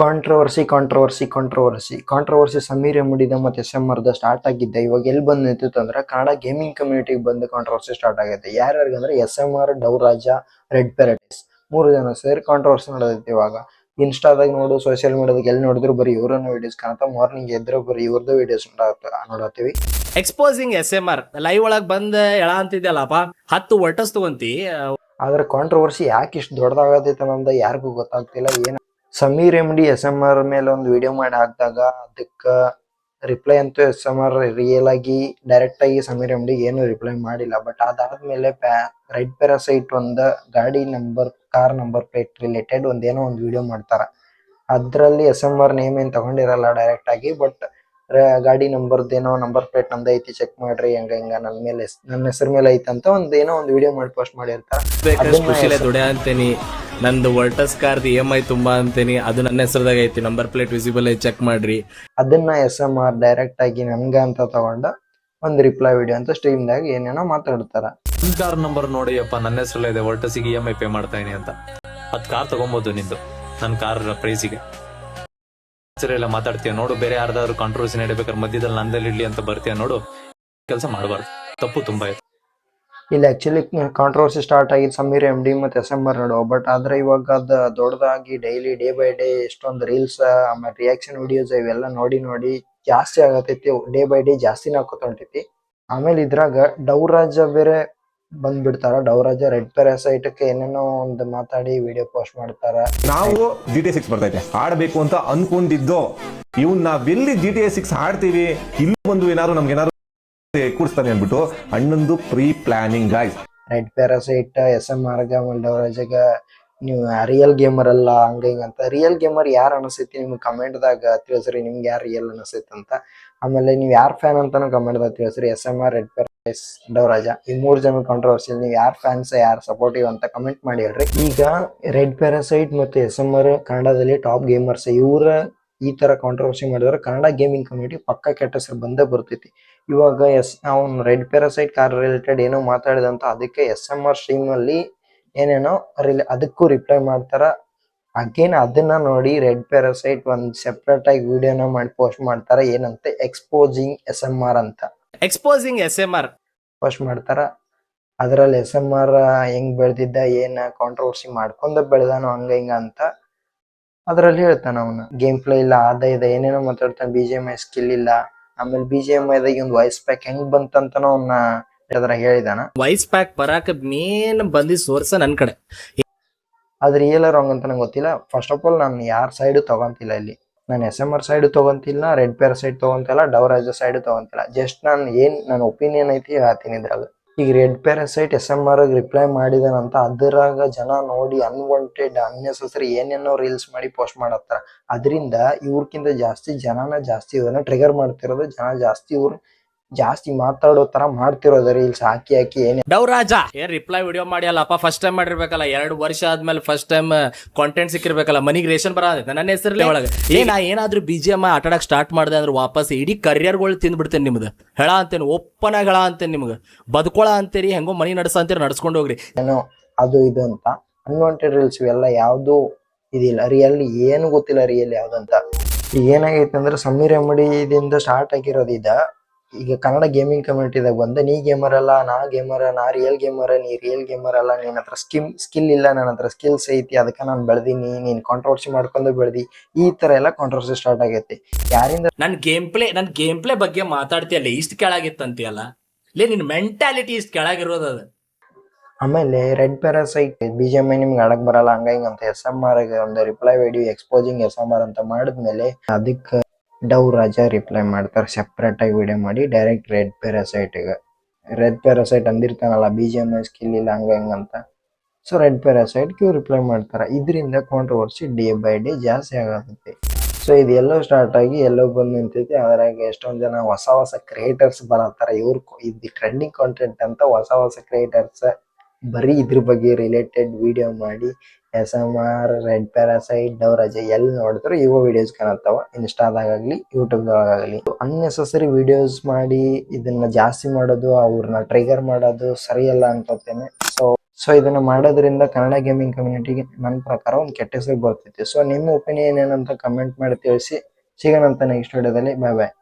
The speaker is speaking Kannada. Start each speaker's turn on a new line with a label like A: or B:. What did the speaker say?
A: ಕಾಂಟ್ರವರ್ಸಿ ಸಮೀರ್ ಎಮ್ಡಿದ ಮತ್ತೆ SMR ಸ್ಟಾರ್ಟ್ ಆಗಿದ್ದೆ. ಇವಾಗ ಎಲ್ಲಿ ಬಂದ್ ನಿಂತಿತ್ತು ಅಂದ್ರೆ ಕನ್ನಡ ಗೇಮಿಂಗ್ ಕಮ್ಯುನಿಟಿಗೆ ಬಂದು ಕಾಂಟ್ರವರ್ಸಿ ಸ್ಟಾರ್ಟ್ ಆಗೈತೆ. ಯಾರ್ಯಾರಿಗಂದ್ರೆ SMR, ಡವ್ರಾಜ, ರೆಡ್ ಪ್ಯಾರಡೈಸ್ 3 ಜನ ಸೇರಿ ಕಾಂಟ್ರವರ್ಸಿ ನಡೆದೈತಿ. ಇವಾಗ ಇನ್ಸ್ಟಾದಾಗ ನೋಡು, ಸೋಷಿಯಲ್ ಮೀಡಿಯಾದಾಗ ಎಲ್ಲಿ ನೋಡಿದ್ರು ಬರೀ ಇವ್ರನ್ನ ವಿಡಿಯೋಸ್ ಕಾಣತ್ತ. ಮಾರ್ನಿಂಗ್ ಎದ್ರೆ ಬರೀ ಇವ್ರದ್ದು ವಿಡಿಯೋಸ್ ನೋಡತ್ತೀವಿ.
B: ಎಕ್ಸ್ಪೋಸಿಂಗ್ SMR ಲೈವ್ ಒಳಗ್ ಬಂದ್ ಎಳ ಅಂತಿದ್ಯಲ್ಲಪ್ಪ 10 ವರ್ಟಸ್ ತಗೊಂತಿ.
A: ಆದ್ರೆ ಕಾಂಟ್ರವರ್ಸಿ ಯಾಕೆ ಇಷ್ಟು ದೊಡ್ಡದಾಗತೈತೆ ಅನ್ನೋದು ಯಾರಿಗೂ ಗೊತ್ತಾಗ್ತಿಲ್ಲ. ಏನ ಸಮೀರ್ ಎಮ್ಡಿ SMR ಮೇಲೆ ಒಂದು ವಿಡಿಯೋ ಮಾಡಿ ಹಾಕಿದಾಗ ಅದಕ್ಕ ರಿಪ್ಲೈ ಅಂತೂ SMR ರಿಯಲ್ ಆಗಿ ಡೈರೆಕ್ಟ್ ಆಗಿ ಸಮೀರ್ ಎಮ್ಡಿ ಏನು ರಿಪ್ಲೈ ಮಾಡಿಲ್ಲ. ಬಟ್ ಅದಾದ್ಮೇಲೆ ರೈಡ್ ಪ್ಯಾರಾಸೈಟ್ ಒಂದು ಕಾರ್ ನಂಬರ್ ಪ್ಲೇಟ್ ರಿಲೇಟೆಡ್ ಒಂದೇನೋ ಒಂದು ವಿಡಿಯೋ ಮಾಡ್ತಾರ. ಅದ್ರಲ್ಲಿ SMR ನೇಮ್ ಏನ್ ತಗೊಂಡಿರಲ್ಲ ಡೈರೆಕ್ಟ್ ಆಗಿ, ಬಟ್ ಗಾಡಿ ನಂಬರ್ದೇನೋ ನಂಬರ್ ಪ್ಲೇಟ್ ನಮ್ದು ಐತಿ ಚೆಕ್ ಮಾಡ್ರಿ, ಹಿಂಗ ನನ್ನ ಹೆಸರು ಮೇಲೆ ಐತಿ ಅಂತ ಒಂದೇನೋ ಒಂದು ವಿಡಿಯೋ ಮಾಡಿ ಪೋಸ್ಟ್ ಮಾಡಿರ್ತಾರ.
B: ದುಡ್ಯ ಅಂತೇನಿ, ನಂದು ವರ್ಟಸ್ ಕಾರ್ದು EMI ತುಂಬಾ ಅಂತೇನಿ, ಅದು ನನ್ನ ಹೆಸರದಾಗ ಐತಿ, ನಂಬರ್ ಪ್ಲೇಟ್ ವಿಸಿಬಲ್ ಐತಿ ಚೆಕ್ ಮಾಡ್ರಿ.
A: ಅದನ್ನ SMR ಡೈರೆಕ್ಟ್ ಆಗಿ ನನ್ಗ ಅಂತ ತಗೊಂಡ ಒಂದ್ ರಿಪ್ಲೈ ವಿಡಿಯೋ ಅಂತ ಸ್ಟ್ರೀಮ್ದಾಗ ಏನೇನೋ ಮಾತಾಡ್ತಾರ.
C: ಕಾರ್ ನಂಬರ್ ನೋಡಿಯಪ್ಪ ನನ್ನ ಹೆಸರಲ್ಲೇ ಇದೆ, ವರ್ಟಸಿಗೆ EMI ಪೇ ಮಾಡ್ತಾ ಇದೀನಿ ಅಂತ. ಅದ್ ಕಾರ್ ತಗೊಂಬೋದು ನಿಂದು, ನನ್ನ ಕಾರ್ ಪ್ರೈಸಿಗೆ ಎಲ್ಲ ಮಾತಾಡ್ತೀಯ ನೋಡು. ಬೇರೆ ಯಾರ್ದಾದ್ರು ಕಾಂಟ್ರವರ್ಸಿ ನಡಿಬೇಕಾದ್ರೆ ಮಧ್ಯದಲ್ಲಿ ನಂದಲ್ಲಿ ಇಡ್ಲಿ ಅಂತ ಬರ್ತೀಯ ನೋಡು. ಕೆಲಸ ಮಾಡಬಾರ್ದು, ತಪ್ಪು ತುಂಬಾ ಇದೆ.
A: ಇಲ್ಲಿ ಆಕ್ಚುಲಿ ಕಾಂಟ್ರವರ್ಸಿ ಸ್ಟಾರ್ಟ್ ಆಗಿದ್ದು ಸಮೀರ್ ಎಮ್ಡಿ ಮತ್ತೆ SMR ನಡುವ. ಬಟ್ ಆದ್ರೆ ಇವಾಗ ಅದ ದೊಡ್ಡದಾಗಿ ಡೈಲಿ ಡೇ ಬೈ ಡೇ ಎಷ್ಟೊಂದು ರೀಲ್ಸ್ ಆಮೇಲೆ ರಿಯಾಕ್ಷನ್ ವಿಡಿಯೋಸ್ ಇವೆಲ್ಲ ನೋಡಿ ಜಾಸ್ತಿ ಆಗತೈತಿ. ಡೇ ಬೈ ಡೇ ಜಾಸ್ತಿನ ಹಾಕೋತೊಂಟೈತಿ. ಆಮೇಲೆ ಇದ್ರಾಗ ಡವ್ರಾಜ ಬೇರೆ ಬಂದ್ಬಿಡ್ತಾರ. ಡವ್ರಾಜ ರೆಡ್ ಪ್ಯಾರಾಸೈಟ್ ಏನೇನೋ ಒಂದು ಮಾತಾಡಿ ವಿಡಿಯೋ ಪೋಸ್ಟ್ ಮಾಡ್ತಾರ.
D: ನಾವು GTA 6 ಬರ್ತೈತೆ ಆಡ್ಬೇಕು ಅಂತ ಅನ್ಕೊಂಡಿದ್ದು, ಇವ್ನ ನಾವೆಲ್ಲಿ GTA 6 ಆಡ್ತೀವಿ, ಇಲ್ಲಿ ಬಂದು ಏನಾದ್ರು ನಮ್ಗೆ ಕೂಡಿಸ್ತಾನೆ ಅನ್ಬಿಟ್ಟು ಅಣ್ಣಂದು pre planning guys.
A: Red Parasite SMR ಆಮೇಲೆ ಡವ್ರಾಜಗ ನೀವು ರಿಯಲ್ ಗೇಮರ್ ಅಲ್ಲ ಹಂಗ ಹಿಂಗಂತ. ರಿಯಲ್ ಗೇಮರ್ ಯಾರು ಅನಿಸ್ತೈತಿ ನಿಮ್ಗೆ ಕಮೆಂಟ್ದಾಗ ತಿಳಿಸ್ರಿ, ನಿಮ್ಗೆ ಯಾರು ರಿಯಲ್ ಅನಿಸ್ತೈತಿ ಅಂತ. ಆಮೇಲೆ ನೀವ್ ಯಾರ್ ಫ್ಯಾನ್ ಅಂತಾನು ಕಮೆಂಟ್ದಾಗ ತಿಳಿಸ್ರಿ. SMR, ರೆಡ್ ಪ್ಯಾರಾಸೈಟ್, ಡವ್ರಾಜ ಈ 3 ಜನ ಕಾಂಟ್ರವರ್ಸಿ ನೀವ್ ಯಾರ್ ಫ್ಯಾನ್ಸ್ ಯಾರ್ ಸಪೋರ್ಟಿವ್ ಅಂತ ಕಮೆಂಟ್ ಮಾಡಿ ಹೇಳ್ರಿ. ಈಗ ರೆಡ್ ಪ್ಯಾರಾಸೈಟ್ ಮತ್ತೆ SMR ಕನ್ನಡದಲ್ಲಿ ಟಾಪ್ ಗೇಮರ್ಸ್. ಇವ್ರ ಈ ತರ ಕಾಂಟ್ರವರ್ಸಿ ಮಾಡಿದ್ರೆ ಕನ್ನಡ ಗೇಮಿಂಗ್ ಕಮ್ಯುನಿಟಿ ಪಕ್ಕ ಕೆಟ್ಟ ಹೆಸರು ಬಂದೇ ಬರ್ತೈತಿ. ಇವಾಗ ಅವ್ನು ರೆಡ್ ಪ್ಯಾರಾಸೈಟ್ ಕಾರ್ ರಿಲೇಟೆಡ್ ಏನೋ ಮಾತಾಡಿದಂತ ಅದಕ್ಕೆ SMR ಸ್ಟ್ರೀಮ್ ಅಲ್ಲಿ ಏನೇನೋ ಅದಕ್ಕೂ ರಿಪ್ಲೈ ಮಾಡ್ತಾರ. ಅಗೇನ್ ಅದನ್ನ ನೋಡಿ ರೆಡ್ ಪ್ಯಾರಾಸೈಟ್ ಒಂದ್ ಸೆಪರೇಟ್ ಆಗಿ ವಿಡಿಯೋನ ಮಾಡಿ ಪೋಸ್ಟ್ ಮಾಡ್ತಾರ. ಏನಂತ ಎಕ್ಸ್ಪೋಸಿಂಗ್ SMR ಅಂತ
B: ಎಕ್ಸ್ಪೋಸಿಂಗ್ SMR
A: ಪೋಸ್ಟ್ ಮಾಡ್ತಾರ. ಅದ್ರಲ್ಲಿ SMR ಹೆಂಗ್ ಬೆಳ್ದಿದ್ದ, ಏನ ಕಾಂಟ್ರವರ್ಸಿ ಮಾಡ್ಕೊಂಡ ಬೆಳ್ದಾನೋ ಹಂಗ ಹಿಂಗ ಅಂತ ಅದ್ರಲ್ಲಿ ಹೇಳ್ತಾನ. ಅವನ ಗೇಮ್ ಪ್ಲೇ ಇಲ್ಲ, ಇದೆ ಏನೇನೋ ಮಾತಾಡ್ತಾನ. BGMI ಸ್ಕಿಲ್ ಇಲ್ಲ. ಆಮೇಲೆ BGMI ದಾಗ ಒಂದು ವಾಯ್ಸ್ ಪ್ಯಾಕ್ ಹೆಂಗ್ ಬಂತಂತನೋ ಅವನ್ನ ಹೇಳಿದಾನ.
B: ವಾಯ್ಸ್ ಪ್ಯಾಕ್ ಬರಾಕ ಮೇನ್ ಬಂದಿ ಸೋರ್ಸ್ ನನ್ ಕಡೆ.
A: ಅದ್ ರಿಯಲ್ ರಾಂಗ್ ಅಂತ ನಂಗೆ ಗೊತ್ತಿಲ್ಲ. ಫಸ್ಟ್ ಆಫ್ ಆಲ್ ನಾನು ಯಾರ ಸೈಡ್ ತಗೊಂತಿಲ್ಲ ಇಲ್ಲಿ. ನಾನು SMR ಸೈಡ್ ತಗೊಂತಿಲ್ಲ, ರೆಡ್ ಪ್ಯಾರಾಸೈಟ್ ತಗೊಂತಿಲ್ಲ, ಡವ್ರಾಜ ಸೈಡ್ ತಗೊಂತಿಲ್ಲ. ಜಸ್ಟ್ ನನ್ನ ಒಪಿನಿಯನ್ ಐತಿ ಹೇಳ್ತೀನಿ ಇದ್ರಾಗ. ಈಗ ರೆಡ್ ಪ್ಯಾರಾಸೈಟ್ SMR ರಿಪ್ಲೈ ಮಾಡಿದಾನಂತ ಅದ್ರಾಗ ಜನ ನೋಡಿ ಅನ್ವಾಂಟೆಡ್ ಅನ್ನೆಸೆಸರಿ ಏನೇನೋ ರೀಲ್ಸ್ ಮಾಡಿ ಪೋಸ್ಟ್ ಮಾಡತ್ತಾರ. ಅದರಿಂದ ಇವ್ರಕ್ಕಿಂತ ಜಾಸ್ತಿ ಜನನ ಜಾಸ್ತಿ ಇವ್ರನ್ನ ಟ್ರಿಗರ್ ಮಾಡ್ತಿರೋದು. ಜನ ಜಾಸ್ತಿ ಇವ್ರ ಜಾಸ್ತಿ ಮಾತಾಡೋ ತರ ಮಾಡ್ತಿರೋದು ರೀಲ್ಸ್ ಹಾಕಿ ಏನೇ.
B: ಡವ್ರಾಜ ರಿಪ್ಲೈ ವಿಡಿಯೋ ಮಾಡಿ ಅಲ್ಲಪ್ಪ, ಫಸ್ಟ್ ಟೈಮ್ ಮಾಡಿರ್ಬೇಕಲ್ಲ. 2 ವರ್ಷ ಆದ್ಮೇಲೆ ಫಸ್ಟ್ ಟೈಮ್ ಕಾಂಟೆಂಟ್ ಸಿಕ್ಕಿರ್ಬೇಕಲ್ಲ. ಮನಿಗ್ ರೇಷನ್ ಬರೋದೈತೆ ನನ್ನ ಹೆಸರಲ್ಲಿ ಒಳಗೆ. ನಾ ಏನಾದ್ರೂ BGMI ಆಟಾಡಕ್ ಸ್ಟಾರ್ಟ್ ಮಾಡಿದೆ ಅಂದ್ರೆ ವಾಪಸ್ ಇಡೀ ಕರಿಯರ್ಗಳು ತಿಂದ್ಬಿಡ್ತೇನೆ. ನಿಮ್ದು ಹೇಳ ಅಂತೇನೆ, ಓಪನ್ ಆಗಿ ಹೇಳ ಅಂತೇನೆ. ನಿಮ್ಗೆ ಬದುಕೊಳ ಅಂತೀರಿ, ಹೆಂಗೋ ಮನಿ ನಡೆಸ ಅಂತೀರಿ, ನಡ್ಸ್ಕೊಂಡು ಹೋಗ್ರಿ.
A: ಏನೋ ಅದು ಇದು ಅಂತ ಅನ್ವಾಂಟೆಡ್ ರೀಲ್ಸ್ ಇವೆಲ್ಲ ಯಾವ್ದು ಇದಿಲ್ಲ. ರಿಯಲ್ ಏನು ಗೊತ್ತಿಲ್ಲ ರಿಯಲ್ ಯಾವ್ದಂತ. ಈಗ ಏನಾಗೈತೆ ಅಂದ್ರೆ ಸಮೀರ್ ಎಮ್ಡಿ ಇದಿಂದ ಸ್ಟಾರ್ಟ್ ಆಗಿರೋದು ಈಗ ಕನ್ನಡ ಗೇಮಿಂಗ್ ಕಮ್ಯುನಿಟಿದಾಗ ಬಂದ ನೀ ಗೇಮರ್ ಅಲ್ಲ, ನಾ ಗೇಮರ್, ನಾ ರಿಯಲ್ ಗೇಮರ್, ನೀ ರಿಯಲ್ ಗೇಮರ್ ಅಲ್ಲ, ನಿನ್ನ ಹತ್ರ ಸ್ಕಿಲ್ ಇಲ್ಲ, ನನ್ನ ಹತ್ರ ಸ್ಕಿಲ್ಸ್ ಐತಿ, ಅದಕ್ಕೆ ನಾನು ಬೆಳ್ದೀನಿ, ನೀನ್ ಕಾಂಟ್ರವರ್ಸಿ ಮಾಡ್ಕೊಂಡು ಬೆಳ್ದಿ, ಈ ತರ ಎಲ್ಲ ಕಾಂಟ್ರವರ್ಸಿ ಸ್ಟಾರ್ಟ್ ಆಗೈತಿ. ಯಾರಿಂದ
B: ನನ್ ಗೇಮ್ ಪ್ಲೇ ಬಗ್ಗೆ ಮಾತಾಡ್ತೀಯಲ್ಲ, ಇಷ್ಟು ಕೆಳಗಿತ್ತಂತೀಯಲ್ಲ ಲೇ, ನಿನ್ ಮೆಂಟಾಲಿಟಿ ಇಷ್ಟು ಕೆಳಗಿರೋದ.
A: ಆಮೇಲೆ ರೆಡ್ ಪ್ಯಾರಾಸೈಟ್ BGMI ನಿಮ್ಗೆ ಆಡಕ್ ಬರಲ್ಲ ಹಂಗ ಹಿಂಗ ಅಂತ SMR ಒಂದು ರಿಪ್ಲೈ ವಿಡಿಯೋ ಎಕ್ಸ್ಪೋಸಿಂಗ್ SMR ಅಂತ ಮಾಡಿದ್ಮೇಲೆ ಅದಕ್ಕೆ ಡವ್ರಾಜ ರಿಪ್ಲೈ ಮಾಡ್ತಾರೆ. ಸೆಪರೇಟ್ ಆಗಿ ವಿಡಿಯೋ ಮಾಡಿ ಡೈರೆಕ್ಟ್ ರೆಡ್ ಪ್ಯಾರಾಸೈಟ್ ಅಂದಿರ್ತಾನಲ್ಲ BGMI ಸ್ಕಿಲ್ ಇಲ್ಲ ಹಂಗ ಹಿಂಗಂತ. ಸೊ ರೆಡ್ ಪ್ಯಾರಾಸೈಟ್ಗೆ ರಿಪ್ಲೈ ಮಾಡ್ತಾರೆ. ಇದರಿಂದ ಕಾಂಟ್ರವರ್ಸಿ ಡೇ ಬೈ ಡೇ ಜಾಸ್ತಿ ಆಗತೈತಿ. ಸೊ ಇದು ಎಲ್ಲೋ ಸ್ಟಾರ್ಟ್ ಆಗಿ ಎಲ್ಲೋ ಬಂದು ನಿಂತೈತಿ. ಅದ್ರಾಗ ಎಷ್ಟೊಂದ್ ಜನ ಹೊಸ ಕ್ರಿಯೇಟರ್ಸ್ ಬರತ್ತಾರ. ಇದು ಟ್ರೆಂಡಿಂಗ್ ಕಾಂಟೆಂಟ್ ಅಂತ ಹೊಸ ಕ್ರಿಯೇಟರ್ಸ್ ಬರೀ ಇದ್ರ ಬಗ್ಗೆ ರಿಲೇಟೆಡ್ ವಿಡಿಯೋ ಮಾಡಿ SMR, ರೆಡ್ ಪ್ಯಾರಾಸೈಟ್, ಡವ್ರಾಜ ಎಲ್ಲಿ ನೋಡಿದ್ರು ಇವು ವಿಡಿಯೋಸ್ ಕಾಣತ್ತಾವ. ಇನ್ಸ್ಟಾದಾಗಲಿ ಯೂಟ್ಯೂಬ್ದಾಗಲಿ ಅನ್ನೆಸೆಸರಿ ವಿಡಿಯೋಸ್ ಮಾಡಿ ಇದನ್ನ ಜಾಸ್ತಿ ಮಾಡೋದು, ಅವ್ರನ್ನ ಟ್ರಿಗರ್ ಮಾಡೋದು ಸರಿಯಲ್ಲ ಅನ್ಕೋತೇನೆ. ಸೊ ಸೊ ಇದನ್ನ ಮಾಡೋದ್ರಿಂದ ಕನ್ನಡ ಗೇಮಿಂಗ್ ಕಮ್ಯುನಿಟಿಗೆ ನನ್ನ ಪ್ರಕಾರ ಒಂದು ಕೆಟ್ಟ ಹೆಸರು ಬರ್ತೈತಿ. ಸೊ ನಿಮ್ಮ ಒಪಿನಿಯನ್ ಏನಂತ ಕಮೆಂಟ್ ಮಾಡಿ ತಿಳಿಸಿ. ಸಿಗೋಣಂತ ನೆಕ್ಸ್ಟ್ ವಿಡಿಯೋದಲ್ಲಿ. ಬಾಯ್ ಬಾಯ್.